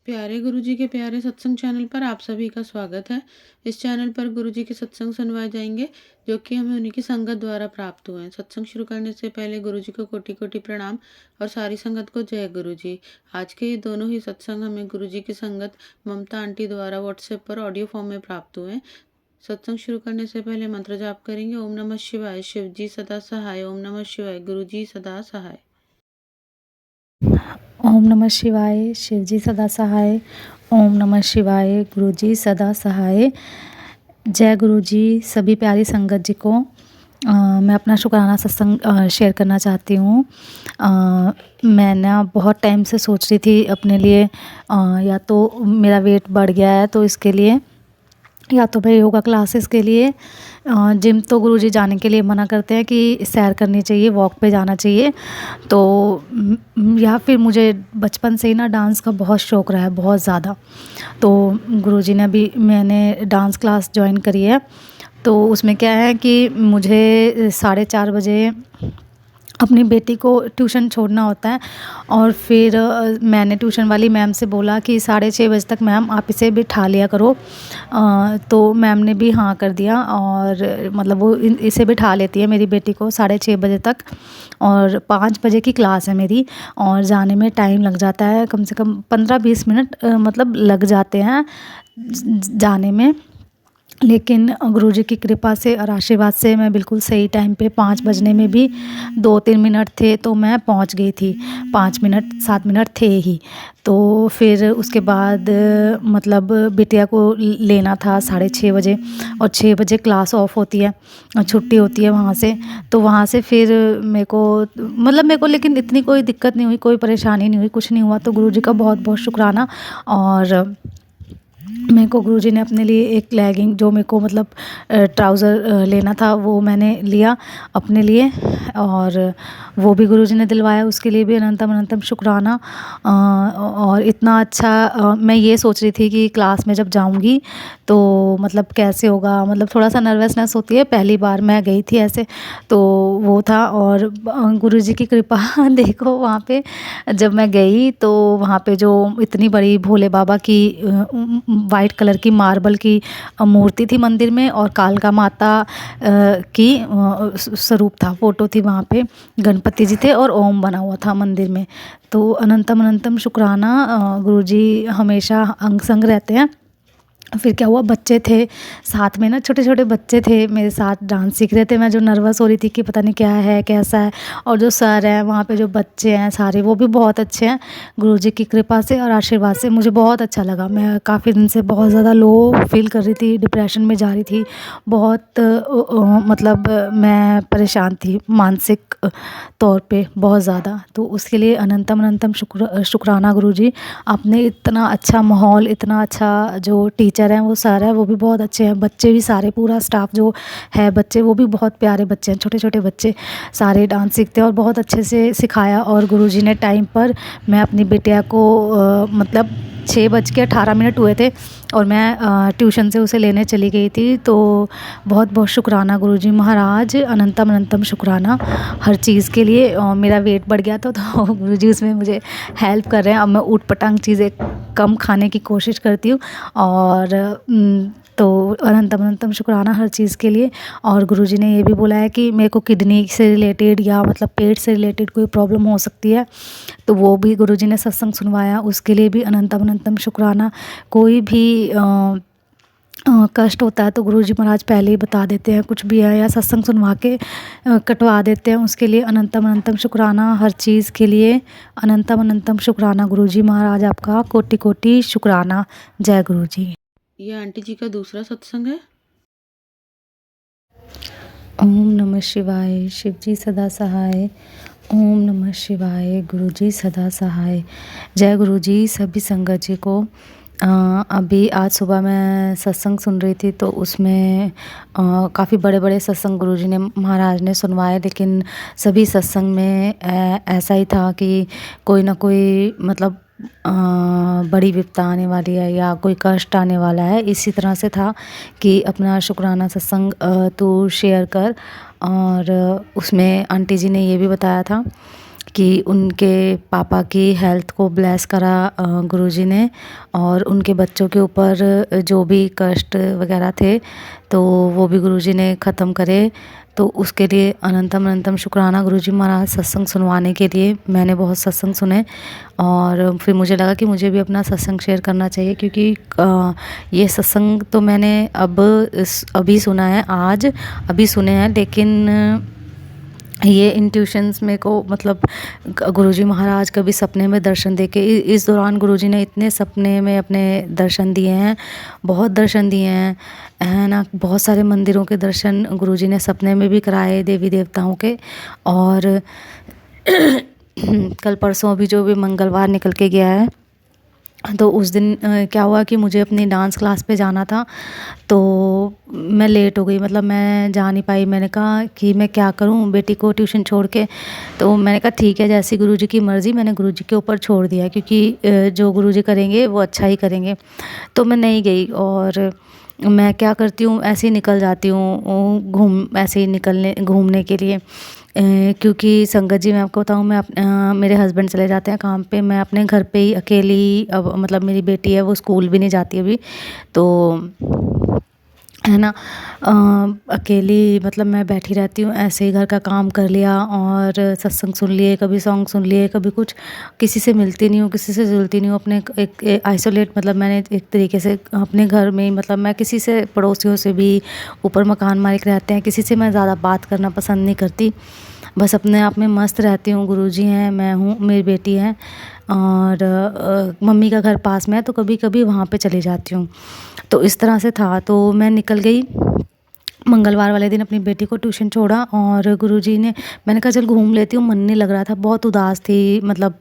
प्यारे गुरुजी के प्यारे सत्संग चैनल पर आप सभी का स्वागत है। इस चैनल पर गुरुजी के सत्संग सुनवाए जाएंगे जो कि हमें उन्हीं की संगत द्वारा प्राप्त हुए हैं। सत्संग शुरू करने से पहले गुरुजी को कोटि कोटि प्रणाम और सारी संगत को जय गुरुजी। आज के ये दोनों ही सत्संग हमें गुरुजी की संगत ममता आंटी द्वारा व्हाट्सएप पर ऑडियो फॉर्म में प्राप्त हुए हैं। सत्संग शुरू करने से पहले मंत्र जाप करेंगे। ओम नमः शिवाय, शिव जी सदा सहाय। ओम नमः शिवाय, गुरुजी सदा सहाय। ओम नमः शिवाय, शिव जी सदा सहाय। ओम नमः शिवाय, गुरु जी सदा सहाय। जय गुरु जी। सभी प्यारी संगत जी को मैं अपना शुक्राना सत्संग शेयर करना चाहती हूँ। मैं ना बहुत टाइम से सोच रही थी अपने लिए, या तो मेरा वेट बढ़ गया है तो इसके लिए, या तो मैं योगा क्लासेस के लिए, जिम तो गुरुजी जाने के लिए मना करते हैं कि सैर करनी चाहिए, वॉक पे जाना चाहिए। तो या फिर मुझे बचपन से ही ना डांस का बहुत शौक़ रहा है, बहुत ज़्यादा। तो गुरुजी ने भी, मैंने डांस क्लास जॉइन करी है। तो उसमें क्या है कि मुझे 4:30 बजे अपनी बेटी को ट्यूशन छोड़ना होता है, और फिर मैंने ट्यूशन वाली मैम से बोला कि 6:30 बजे तक मैम आप इसे बिठा लिया करो। तो मैम ने भी हाँ कर दिया, और मतलब वो इसे बिठा लेती है मेरी बेटी को 6:30 बजे तक। और 5 बजे की क्लास है मेरी, और जाने में टाइम लग जाता है, कम से कम 15-20 मिनट मतलब लग जाते हैं जाने में। लेकिन गुरुजी की कृपा से और आशीर्वाद से मैं बिल्कुल सही टाइम पे, 5 बजने में भी 2-3 मिनट थे तो मैं पहुंच गई थी। 5 मिनट 7 मिनट थे ही। तो फिर उसके बाद मतलब बिटिया को लेना था 6:30 बजे, और 6 बजे क्लास ऑफ होती है, छुट्टी होती है वहाँ से। तो वहाँ से फिर मेरे को लेकिन इतनी कोई दिक्कत नहीं हुई, कोई परेशानी नहीं हुई, कुछ नहीं हुआ। तो गुरुजी का बहुत बहुत शुक्राना। और मेरे को गुरुजी ने अपने लिए एक लेगिंग, जो मेरे को मतलब ट्राउज़र लेना था, वो मैंने लिया अपने लिए, और वो भी गुरुजी ने दिलवाया। उसके लिए भी अनंतम अनंतम शुक्राना। और इतना अच्छा, मैं ये सोच रही थी कि क्लास में जब जाऊंगी तो मतलब कैसे होगा, मतलब थोड़ा सा नर्वसनेस होती है, पहली बार मैं गई थी ऐसे। तो वो था, और गुरुजी की कृपा देखो, वहाँ पे जब मैं गई तो वहाँ पे जो इतनी बड़ी भोले बाबा की वाइट कलर की मार्बल की मूर्ति थी मंदिर में, और कालका माता की स्वरूप था, फ़ोटो थी वहाँ पे, गणपति जी थे और ओम बना हुआ था मंदिर में। तो अनंतम अनंतम शुक्राना। गुरुजी हमेशा अंग संग रहते हैं। फिर क्या हुआ, बच्चे थे साथ में ना, छोटे छोटे बच्चे थे मेरे साथ, डांस सीख रहे थे। मैं जो नर्वस हो रही थी कि पता नहीं क्या है, कैसा है। और जो सर हैं वहाँ पे, जो बच्चे हैं सारे, वो भी बहुत अच्छे हैं। गुरुजी की कृपा से और आशीर्वाद से मुझे बहुत अच्छा लगा। मैं काफ़ी दिन से बहुत ज़्यादा लो फील कर रही थी, डिप्रेशन में जा रही थी बहुत, मतलब मैं परेशान थी मानसिक तौर पे बहुत ज़्यादा। तो उसके लिए अनंतम अनंतम शुक्राना गुरुजी। आपने इतना अच्छा माहौल, इतना अच्छा जो टीचर हैं, वो सर हैं, वो भी बहुत अच्छे हैं। बच्चे भी सारे, पूरा स्टाफ जो है, बच्चे वो भी बहुत प्यारे बच्चे हैं, छोटे छोटे बच्चे सारे डांस सीखते हैं, और बहुत अच्छे से सिखाया। और गुरुजी ने टाइम पर, मैं अपनी बिटिया को मतलब 6:18 हुए थे, और मैं ट्यूशन से उसे लेने चली गई थी। तो बहुत बहुत शुक्राना गुरुजी महाराज, अनंतम अनंतम शुक्राना हर चीज़ के लिए। मेरा वेट बढ़ गया था तो गुरुजी उसमें मुझे हेल्प कर रहे हैं। अब मैं ऊट पटांग चीज़ें कम खाने की कोशिश करती हूँ, और तो अनंतम अनंतम शुक्राना हर चीज़ के लिए। और गुरुजी ने ये भी बोला है कि मेरे को किडनी से रिलेटेड या मतलब पेट से रिलेटेड कोई प्रॉब्लम हो सकती है, तो वो भी गुरुजी ने सत्संग सुनवाया, उसके लिए भी अनंतम अनंतम शुक्राना। कोई भी कष्ट होता है तो गुरुजी महाराज पहले ही बता देते हैं, कुछ भी है, या सत्संग सुनवा के कटवा देते हैं। उसके लिए अनंतम अनंतम शुक्राना हर चीज़ के लिए। अनंतम अनंतम शुक्राना गुरुजी महाराज, आपका कोटि कोटि शुक्राना। जय गुरुजी। ये आंटी जी का दूसरा सत्संग है। ओम नमः शिवाय, शिव जी सदा सहाय। ओम नमः शिवाय, गुरुजी सदा सहाय। जय गुरुजी। सभी संगत जी को अभी आज सुबह मैं सत्संग सुन रही थी, तो उसमें काफ़ी बड़े बड़े सत्संग गुरुजी ने, महाराज ने सुनवाए। लेकिन सभी सत्संग में ऐसा ही था कि कोई ना कोई मतलब बड़ी विपदा आने वाली है या कोई कष्ट आने वाला है, इसी तरह से था कि अपना शुक्राना सत्संग तू शेयर कर। और उसमें आंटी जी ने ये भी बताया था कि उनके पापा की हेल्थ को ब्लेस करा गुरुजी ने, और उनके बच्चों के ऊपर जो भी कष्ट वगैरह थे तो वो भी गुरुजी ने ख़त्म करे। तो उसके लिए अनंतम अनंतम शुक्राना गुरुजी महाराज। सत्संग सुनवाने के लिए मैंने बहुत सत्संग सुने, और फिर मुझे लगा कि मुझे भी अपना सत्संग शेयर करना चाहिए, क्योंकि ये सत्संग तो मैंने अभी सुना है, आज अभी सुने हैं, लेकिन ये इंट्यूशंस मेरे को मतलब गुरुजी महाराज कभी सपने में दर्शन दे के, इस दौरान गुरुजी ने इतने सपने में अपने दर्शन दिए हैं, बहुत दर्शन दिए हैं, है ना। बहुत सारे मंदिरों के दर्शन गुरुजी ने सपने में भी कराए, देवी देवताओं के। और कल परसों अभी जो भी मंगलवार निकल के गया है, तो उस दिन क्या हुआ कि मुझे अपनी डांस क्लास पे जाना था, तो मैं लेट हो गई, मतलब मैं जा नहीं पाई। मैंने कहा कि मैं क्या करूं बेटी को ट्यूशन छोड़ के, तो मैंने कहा ठीक है, जैसी गुरुजी की मर्ज़ी। मैंने गुरुजी के ऊपर छोड़ दिया, क्योंकि जो गुरुजी करेंगे वो अच्छा ही करेंगे। तो मैं नहीं गई, और मैं क्या करती हूँ, ऐसे ही निकल जाती हूँ ऐसे ही घूमने के लिए, क्योंकि संगत जी मैं आपको बताऊँ, मेरे हस्बैंड चले जाते हैं काम पे, मैं अपने घर पे ही अकेली, अब मतलब मेरी बेटी है वो स्कूल भी नहीं जाती अभी, तो है ना, अकेली मतलब मैं बैठी रहती हूँ, ऐसे ही घर का काम कर लिया और सत्संग सुन लिए, कभी सॉन्ग सुन लिए, कभी कुछ। किसी से मिलती नहीं हूँ, किसी से जुलती नहीं हूँ, अपने एक आइसोलेट, मतलब मैंने एक तरीके से अपने घर में ही, मतलब मैं किसी से, पड़ोसियों से भी, ऊपर मकान मालिक रहते हैं, किसी से मैं ज़्यादा बात करना पसंद नहीं करती, बस अपने आप में मस्त रहती हूँ। गुरुजी हैं, मैं हूँ, मेरी बेटी है, और मम्मी का घर पास में है, तो कभी कभी वहाँ पे चली जाती हूँ। तो इस तरह से था, तो मैं निकल गई मंगलवार वाले दिन, अपनी बेटी को ट्यूशन छोड़ा, और गुरुजी ने, मैंने कहा चल घूम लेती हूँ, मन नहीं लग रहा था, बहुत उदास थी, मतलब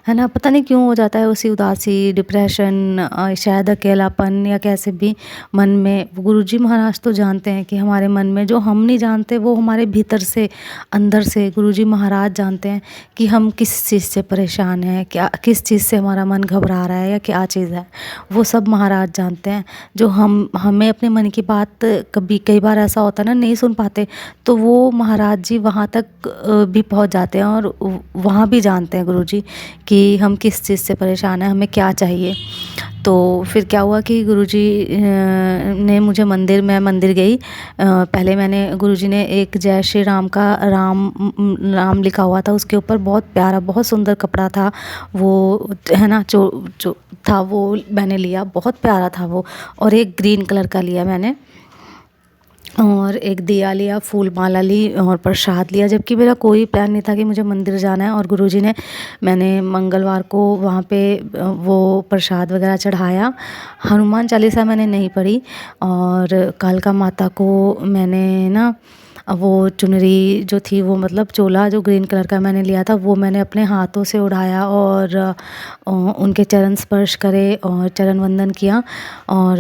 है ना, पता नहीं क्यों हो जाता है उसी उदासी, डिप्रेशन, शायद अकेलापन, या कैसे भी मन में। गुरुजी महाराज तो जानते हैं कि हमारे मन में जो हम नहीं जानते, वो हमारे भीतर से, अंदर से गुरुजी महाराज जानते हैं कि हम किस चीज़ से परेशान हैं, क्या किस चीज़ से हमारा मन घबरा रहा है, या क्या चीज़ है, वो सब महाराज जानते हैं। जो हमें अपने मन की बात कई बार ऐसा होता है ना, नहीं सुन पाते, तो वो महाराज जी वहाँ तक भी पहुँच जाते हैं, और वहाँ भी जानते हैं गुरुजी कि हम किस चीज़ से परेशान हैं, हमें क्या चाहिए। तो फिर क्या हुआ कि गुरुजी ने मुझे मैं मंदिर गई। पहले मैंने, गुरुजी ने एक जय श्री राम का राम लिखा हुआ था उसके ऊपर, बहुत प्यारा, बहुत सुंदर कपड़ा था वो, है ना, जो था वो मैंने लिया, बहुत प्यारा था वो, और एक ग्रीन कलर का लिया मैंने, और एक दिया लिया, फूल माला ली, और प्रसाद लिया, जबकि मेरा कोई प्लान नहीं था कि मुझे मंदिर जाना है। और गुरुजी ने, मैंने मंगलवार को वहाँ पे वो प्रसाद वगैरह चढ़ाया। हनुमान चालीसा मैंने नहीं पढ़ी, और कालका माता को मैंने ना, वो चुनरी जो थी, वो मतलब चोला जो ग्रीन कलर का मैंने लिया था, वो मैंने अपने हाथों से उठाया, और उनके चरण स्पर्श करे और चरण वंदन किया। और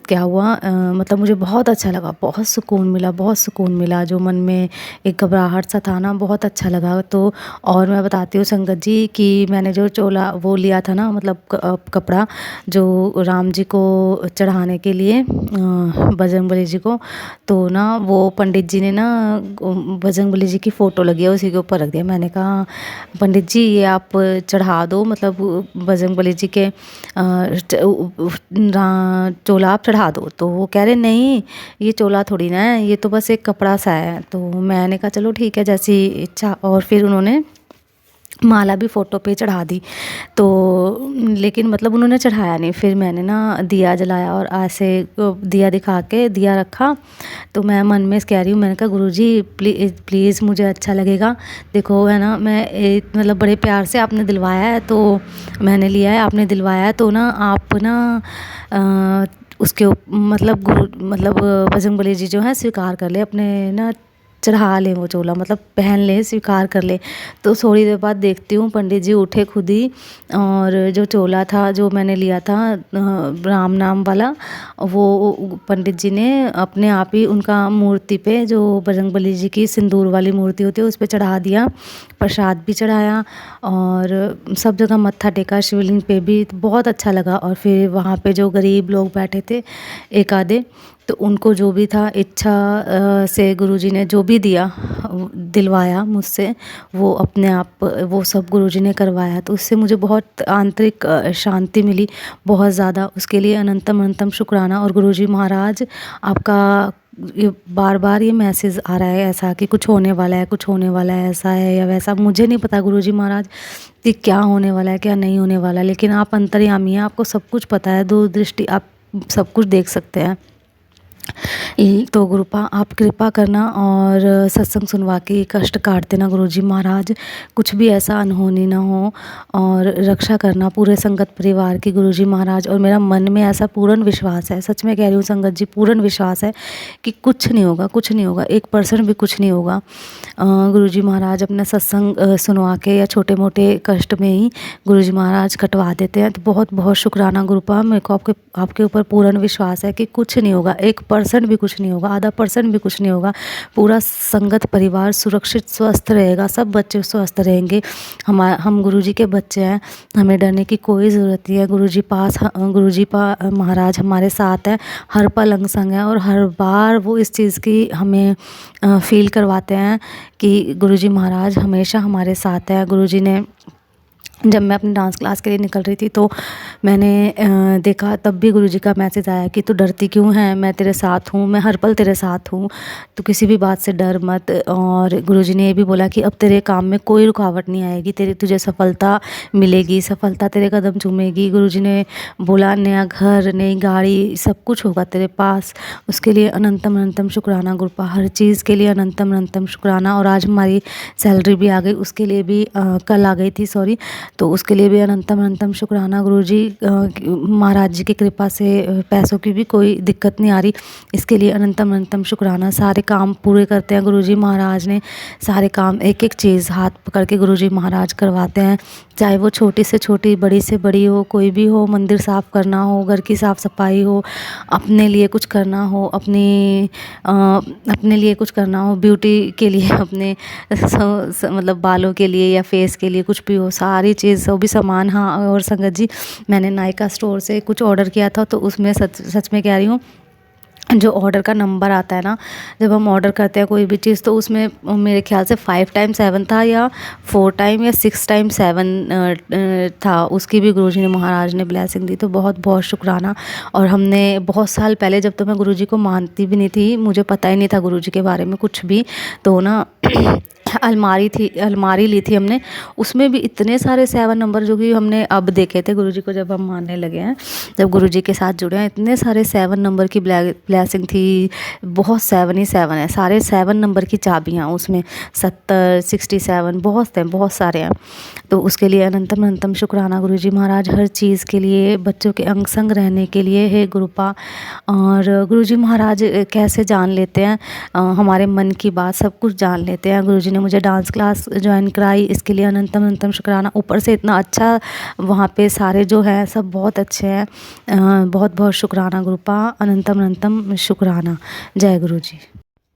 क्या हुआ, मतलब मुझे बहुत अच्छा लगा, बहुत सुकून मिला, बहुत सुकून मिला, जो मन में एक घबराहट सा था ना, बहुत अच्छा लगा। तो और मैं बताती हूँ संगत जी कि मैंने जो चोला वो लिया था ना, मतलब कपड़ा जो राम जी को चढ़ाने के लिए, बजरंगबली जी को, तो ना वो पंडित जी ने ना, बजरंगबली जी की फ़ोटो लगी है उसी के ऊपर रख दिया। मैंने कहा पंडित जी ये आप चढ़ा दो, मतलब बजरंगबली जी के चोला आप चढ़ा दो। तो वो कह रहे नहीं, ये चोला थोड़ी ना है, ये तो बस एक कपड़ा सा है। तो मैंने कहा चलो ठीक है, जैसी इच्छा। और फिर उन्होंने माला भी फ़ोटो पे चढ़ा दी, तो लेकिन मतलब उन्होंने चढ़ाया नहीं। फिर मैंने ना दिया जलाया, और ऐसे दिया दिखा के दिया रखा। तो मैं मन में कह रही हूँ, मैंने कहा गुरुजी प्लीज़ मुझे अच्छा लगेगा, देखो है ना, मैं मतलब बड़े प्यार से आपने दिलवाया है, तो मैंने लिया है, आपने दिलवाया है, तो ना आप ना उसके मतलब बजरंगबली जी जो है स्वीकार कर ले, अपने ना चढ़ा लें वो चोला, मतलब पहन लें, स्वीकार कर लें। तो थोड़ी देर बाद देखती हूँ पंडित जी उठे खुद ही, और जो चोला था जो मैंने लिया था राम नाम वाला, वो पंडित जी ने अपने आप ही उनका मूर्ति पे, जो बजरंगबली जी की सिंदूर वाली मूर्ति होती है, उस पर चढ़ा दिया। प्रसाद भी चढ़ाया, और सब जगह मत्था टेका, शिवलिंग पे भी, तो बहुत अच्छा लगा। और फिर वहाँ पे जो गरीब लोग बैठे थे एक आधे, तो उनको जो भी था इच्छा से गुरुजी ने जो भी दिया दिलवाया मुझसे, वो अपने आप वो सब गुरुजी ने करवाया। तो उससे मुझे बहुत आंतरिक शांति मिली, बहुत ज़्यादा। उसके लिए अनंतम अनंतम शुक्राना। और गुरुजी महाराज आपका ये बार-बार ये मैसेज आ रहा है ऐसा कि कुछ होने वाला है, कुछ होने वाला है, ऐसा है या वैसा। मुझे नहीं पता गुरुजी महाराज कि क्या होने वाला है, क्या नहीं होने वाला, लेकिन आप अंतर्यामी हैं, आपको सब कुछ पता है, दूरदृष्टि, आप सब कुछ देख सकते हैं। तो गुरुपा आप कृपा करना और सत्संग सुनवा के कष्ट काट देना गुरुजी महाराज, कुछ भी ऐसा अनहोनी ना हो, और रक्षा करना पूरे संगत परिवार की गुरुजी महाराज। और मेरा मन में ऐसा पूर्ण विश्वास है, सच में कह रही हूँ संगत जी, पूर्ण विश्वास है कि कुछ नहीं होगा, कुछ नहीं होगा, 1% भी कुछ नहीं होगा। गुरुजी महाराज अपना सत्संग सुनवा के या छोटे मोटे कष्ट में ही गुरुजी महाराज कटवा देते हैं। तो बहुत बहुत शुक्राना गुरुपा, मेरे को आपके ऊपर पूर्ण विश्वास है कि कुछ नहीं होगा, 1% भी कुछ नहीं होगा, आधा % भी कुछ नहीं होगा। पूरा संगत परिवार सुरक्षित स्वस्थ रहेगा, सब बच्चे स्वस्थ रहेंगे। हम गुरुजी के बच्चे हैं, हमें डरने की कोई ज़रूरत नहीं है। गुरुजी महाराज हमारे साथ हैं, हर पल अंग संग है, और हर बार वो इस चीज़ की हमें फील करवाते हैं कि गुरुजी महाराज हमेशा हमारे साथ है। गुरुजी ने, जब मैं अपनी डांस क्लास के लिए निकल रही थी तो मैंने देखा, तब भी गुरुजी का मैसेज आया कि तू डरती क्यों है, मैं तेरे साथ हूँ, मैं हर पल तेरे साथ हूँ, तो किसी भी बात से डर मत। और गुरुजी ने ये भी बोला कि अब तेरे काम में कोई रुकावट नहीं आएगी, तुझे सफलता मिलेगी, सफलता तेरे कदम चूमेगी। गुरुजी ने बोला नया घर, नई गाड़ी, सब कुछ होगा तेरे पास। उसके लिए अनंतम अनंतम शुक्राना गुरुपा, हर चीज़ के लिए अनंतम अनंतम शुक्राना। और आज हमारी सैलरी भी आ गई, उसके लिए भी कल आ गई थी, सॉरी, तो उसके लिए भी अनंतम अनंतम शुक्राना गुरुजी महाराज जी की कृपा से पैसों की भी कोई दिक्कत नहीं आ रही, इसके लिए अनंतम अनंतम शुक्राना। सारे काम पूरे करते हैं गुरुजी महाराज ने, सारे काम, एक एक चीज़ हाथ पकड़ के गुरुजी महाराज करवाते हैं, चाहे वो छोटी से छोटी, बड़ी से बड़ी हो, कोई भी हो। मंदिर साफ़ करना हो, घर की साफ़ सफाई हो, अपने लिए कुछ करना हो, अपने लिए कुछ करना हो, ब्यूटी के लिए, अपने मतलब बालों के लिए या फेस के लिए, कुछ भी हो, सारी चीज़, वो भी सामान। हाँ, और संगत जी, मैंने नायका स्टोर से कुछ ऑर्डर किया था, तो उसमें सच में कह रही हूँ, जो ऑर्डर का नंबर आता है ना, जब हम ऑर्डर करते हैं कोई भी चीज़, तो उसमें मेरे ख्याल से 5 टाइम 7 था, या 4 टाइम या 6 टाइम 7 था। उसकी भी गुरुजी ने महाराज ने ब्लेसिंग दी, तो बहुत बहुत शुक्राना। और हमने बहुत साल पहले, जब तो मैं गुरुजी को मानती भी नहीं थी, मुझे पता ही नहीं था गुरुजी के बारे में कुछ भी, तो ना अलमारी ली थी हमने, उसमें भी इतने सारे 7 नंबर, जो कि हमने अब देखे थे गुरुजी को जब हम मानने लगे हैं, जब गुरुजी के साथ जुड़े हैं। इतने सारे 7 नंबर की ब्लेसिंग थी, बहुत 7 ही 7 है, सारे 7 नंबर की चाबियाँ उसमें, 70, 67, बहुत सारे हैं। तो उसके लिए अनंतम अनंतम शुक्राना गुरुजी महाराज, हर चीज़ के लिए, बच्चों के अंग संग रहने के लिए है गुरुपा। और गुरुजी महाराज कैसे जान लेते हैं हमारे मन की बात, सब कुछ जान लेते हैं। गुरुजी ने मुझे डांस क्लास ज्वाइन कराई, इसके लिए अनंतम अनंतम शुक्राना। ऊपर से इतना अच्छा वहाँ पे सारे जो हैं सब बहुत अच्छे हैं, बहुत बहुत शुक्राना गुरुपा, अनंतम अनंतम शुक्राना। जय गुरुजी।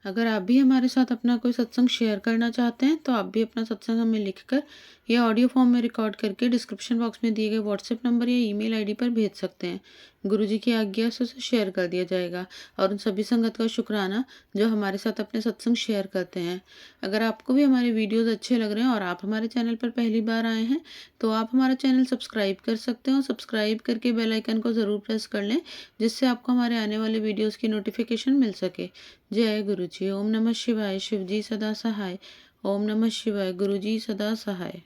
अगर आप भी हमारे साथ अपना कोई सत्संग शेयर करना चाहते हैं तो आप भी अपना सत्संग हमें लिखकर या ऑडियो फॉर्म में रिकॉर्ड करके डिस्क्रिप्शन बॉक्स में दिए गए व्हाट्सएप नंबर या ईमेल आईडी पर भेज सकते हैं। गुरुजी की आज्ञा से उसे शेयर कर दिया जाएगा। और उन सभी संगत का शुक्राना जो हमारे साथ अपने सत्संग शेयर करते हैं। अगर आपको भी हमारे वीडियोस अच्छे लग रहे हैं और आप हमारे चैनल पर पहली बार आए हैं तो आप हमारा चैनल सब्सक्राइब कर सकते हो। सब्सक्राइब करके बेल आइकन को ज़रूर प्रेस कर लें, जिससे आपको हमारे आने वाले वीडियोज़ की नोटिफिकेशन मिल सके। जय गुरु जी। ओम नमः शिवाय। शिव जी सदा सहाय। ओम नमः शिवाय। गुरु जी सदा सहाय।